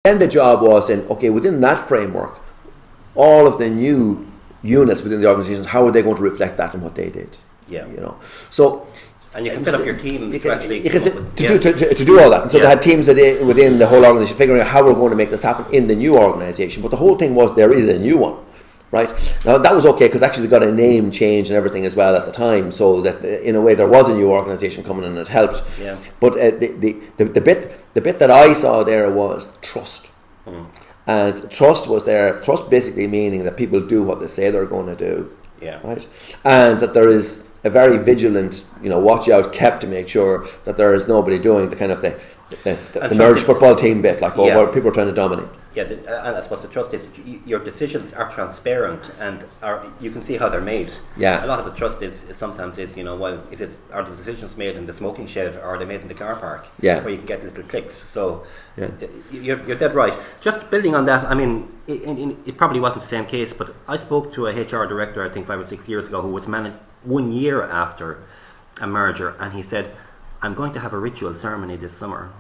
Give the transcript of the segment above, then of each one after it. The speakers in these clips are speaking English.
Then the job was in, okay, within that framework, all of the new units within the organizations, how are they going to reflect that in what they did? Yeah. You know, so. And you can set up your teams to actually to do all that. And so they had teams within the whole organisation figuring out how we're going to make this happen in the new organisation. But the whole thing was there is a new one, right? Now that was okay because actually they got a name change and everything as well at the time, so that in a way there was a new organisation coming in and it helped. Yeah. But the bit that I saw there was trust. And trust was there. Trust basically meaning that people do what they say they're going to do. Yeah. Right. And that there is a very vigilant, watch out kept to make sure that there is nobody doing the kind of the merged football team bit, like where people are trying to dominate. Yeah, and I suppose the trust is your decisions are transparent and you can see how they're made. Yeah. A lot of the trust is sometimes are the decisions made in the smoking shed or are they made in the car park? Yeah. Where you can get little clicks. So you're dead right. Just building on that, I mean, it probably wasn't the same case, but I spoke to a HR director, I think 5 or 6 years ago, who was managed 1 year after a merger, and he said, I'm going to have a ritual ceremony this summer.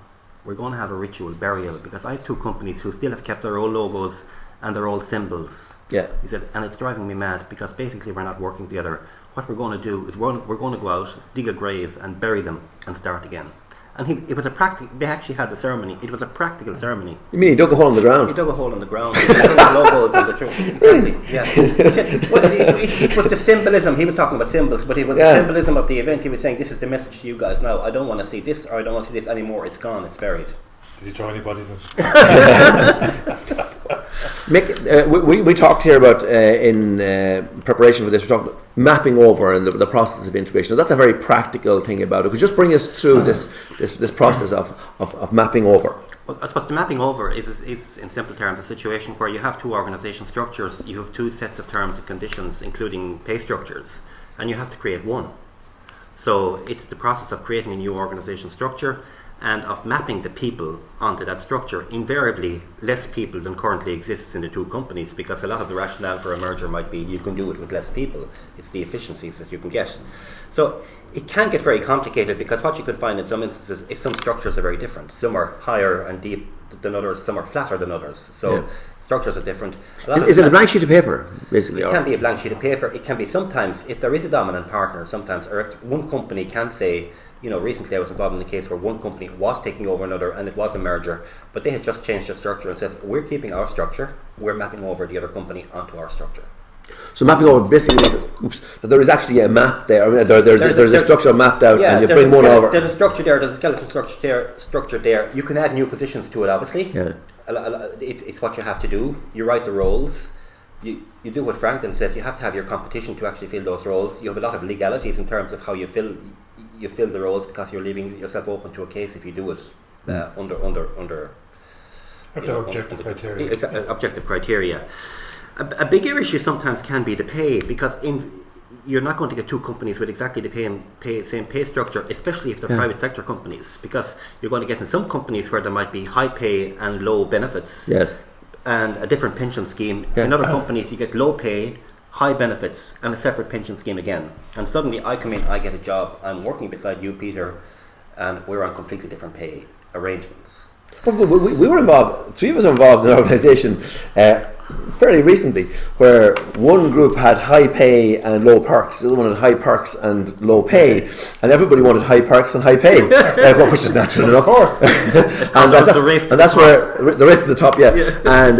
We're going to have a ritual burial because I have 2 companies who still have kept their old logos and their old symbols. Yeah. He said, and it's driving me mad because basically we're not working together. What we're going to do is we're going to go out, dig a grave and bury them and start again. And it was a practical, they actually had the ceremony. It was a practical ceremony. You mean he dug a hole in the ground? He dug a hole in the ground. Logos and the church. Exactly. Yeah. He said, well, it was the symbolism. He was talking about symbols, but it was the symbolism of the event. He was saying, this is the message to you guys now. I don't want to see this or I don't want to see this anymore. It's gone. It's buried. Did he throw any bodies in? Mick, we talked here about in preparation for this. We talked about mapping over and the process of integration. Now, that's a very practical thing about it. Could you just bring us through this process of mapping over? Well, I suppose the mapping over is in simple terms a situation where you have 2 organisation structures. You have 2 sets of terms and conditions, including pay structures, and you have to create one. So it's the process of creating a new organisation structure and of mapping the people onto that structure. Invariably, less people than currently exists in the 2 companies, because a lot of the rationale for a merger might be you can do it with less people. It's the efficiencies that you can get. So it can get very complicated because what you could find in some instances is some structures are very different. Some are higher and deep than others, some are flatter than others. So structures are different. Is it a blank sheet of paper, basically? It can be a blank sheet of paper. It can be sometimes, if there is a dominant partner, sometimes, or if one company can say, recently I was involved in a case where one company was taking over another and it was a merger, but they had just changed their structure and says, we're keeping our structure, we're mapping over the other company onto our structure. So mapping over basically means that there is actually a map there. I mean, there's a structure mapped out, and you bring one over. There's a structure there. There's a skeleton structure there. You can add new positions to it, obviously. Yeah. It's what you have to do. You write the roles. You do what Franklin says. You have to have your competition to actually fill those roles. You have a lot of legalities in terms of how you fill the roles, because you're leaving yourself open to a case if you do it under. Objective criteria. It's objective criteria. A bigger issue sometimes can be the pay, because you're not going to get 2 companies with exactly the same pay structure, especially if they're private sector companies, because you're going to get in some companies where there might be high pay and low benefits, and a different pension scheme. In other companies you get low pay, high benefits and a separate pension scheme again, and suddenly I come in, I get a job, I'm working beside you, Peter, and we're on completely different pay arrangements. But we were involved, 3 of us were involved in an organisation fairly recently where one group had high pay and low perks, the other one had high perks and low pay, and everybody wanted high perks and high pay, which is natural enough. Of course. And that's where the race to the top, and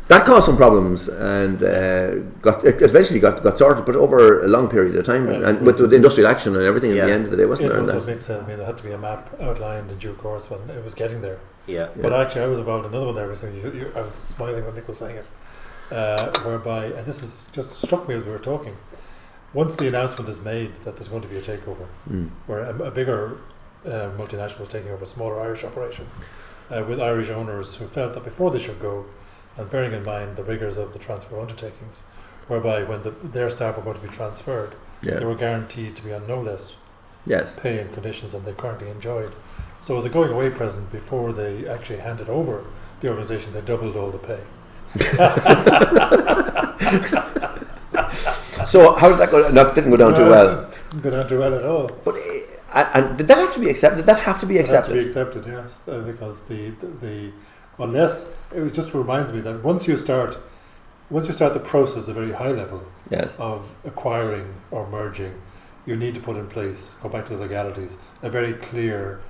that caused some problems, and it eventually got sorted, but over a long period of time, and with the industrial action and everything at the end of the day, wasn't there? It was a big sense. I mean, there had to be a map outlined in due course when it was getting there. But Yeah. actually, I was involved in another one there recently. I was smiling when Nick was saying it, whereby, and this is just struck me as we were talking. Once the announcement is made that there's going to be a takeover, where a bigger multinational was taking over a smaller Irish operation, with Irish owners who felt that before they should go, and bearing in mind the rigours of the transfer undertakings, whereby when their staff were going to be transferred, they were guaranteed to be on no less pay and conditions than they currently enjoyed. So as a going away present, before they actually handed over the organisation, they doubled all the pay. So how did that go? No, it didn't go down too well. Didn't go down too well at all. But and did that have to be accepted? Did that have to be accepted? It had to be accepted, yes, because unless it just reminds me that once you start the process at a very high level Yes. of acquiring or merging, you need to put in place, go back to the legalities, a very clear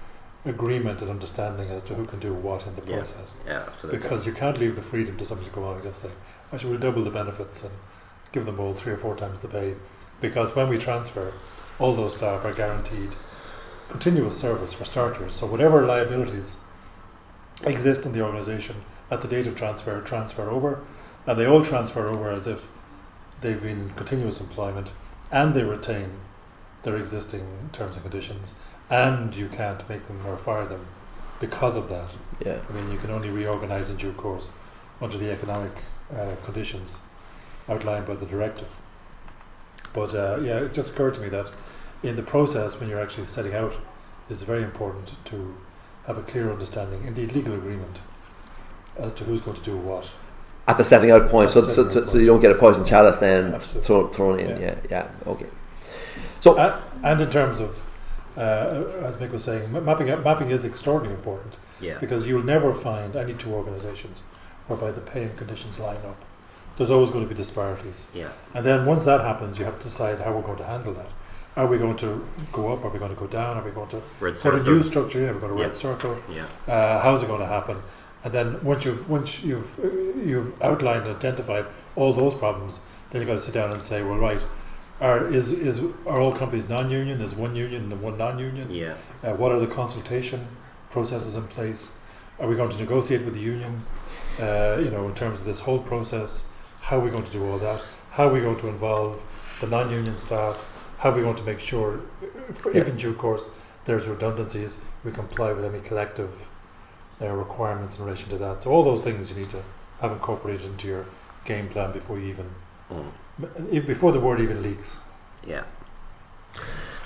agreement and understanding as to who can do what in the process. Yeah, absolutely. Because you can't leave the freedom to somebody to go out and just say, actually we'll double the benefits and give them all 3 or 4 times the pay. Because when we transfer, all those staff are guaranteed continuous service for starters. So whatever liabilities exist in the organisation at the date of transfer over, and they all transfer over as if they've been in continuous employment, and they retain their existing terms and conditions, and you can't make them or fire them because of that. Yeah. I mean, you can only reorganise in due course under the economic conditions outlined by the directive. But it just occurred to me that in the process, when you're actually setting out, it's very important to have a clear understanding, indeed legal agreement, as to who's going to do what. At the setting out point, so you don't get a poison chalice then thrown in. Yeah. Okay. So and in terms of, as Mick was saying, mapping is extraordinarily important. Yeah. Because you'll never find any 2 organisations whereby the pay and conditions line up. There's always going to be disparities. Yeah. And then once that happens, you have to decide how we're going to handle that. Are we going to go up? Are we going to go down? Are we going to put a new structure in? Are we going to red circle? Yeah. How's it going to happen? And then once you've outlined and identified all those problems, then you've got to sit down and say, well, right, are all companies non-union? Is one union and one non-union? Yeah. What are the consultation processes in place? Are we going to negotiate with the union? In terms of this whole process, how are we going to do all that? How are we going to involve the non-union staff? How are we going to make sure, if in due course there's redundancies, we comply with any collective requirements in relation to that? So all those things you need to have incorporated into your game plan before you even, before the word even leaks. Yeah.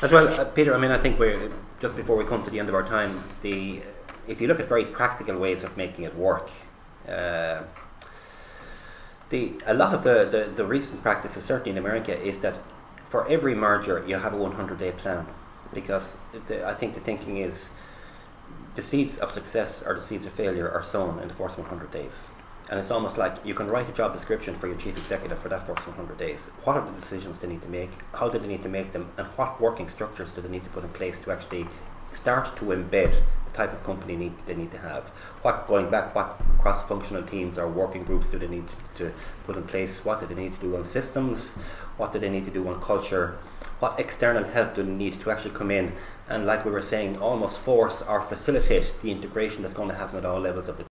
As well, Peter, I mean, I think we're, just before we come to the end of our time, if you look at very practical ways of making it work, a lot of the recent practices, certainly in America, is that for every merger you have a 100-day plan, because I think the thinking is the seeds of success or the seeds of failure are sown in the first 100 days. And it's almost like you can write a job description for your chief executive for that first 100 days. What are the decisions they need to make? How do they need to make them? And what working structures do they need to put in place to actually start to embed the type of company they need to have? What cross-functional teams or working groups do they need to put in place? What do they need to do on systems? What do they need to do on culture? What external help do they need to actually come in and, like we were saying, almost force or facilitate the integration that's going to happen at all levels of the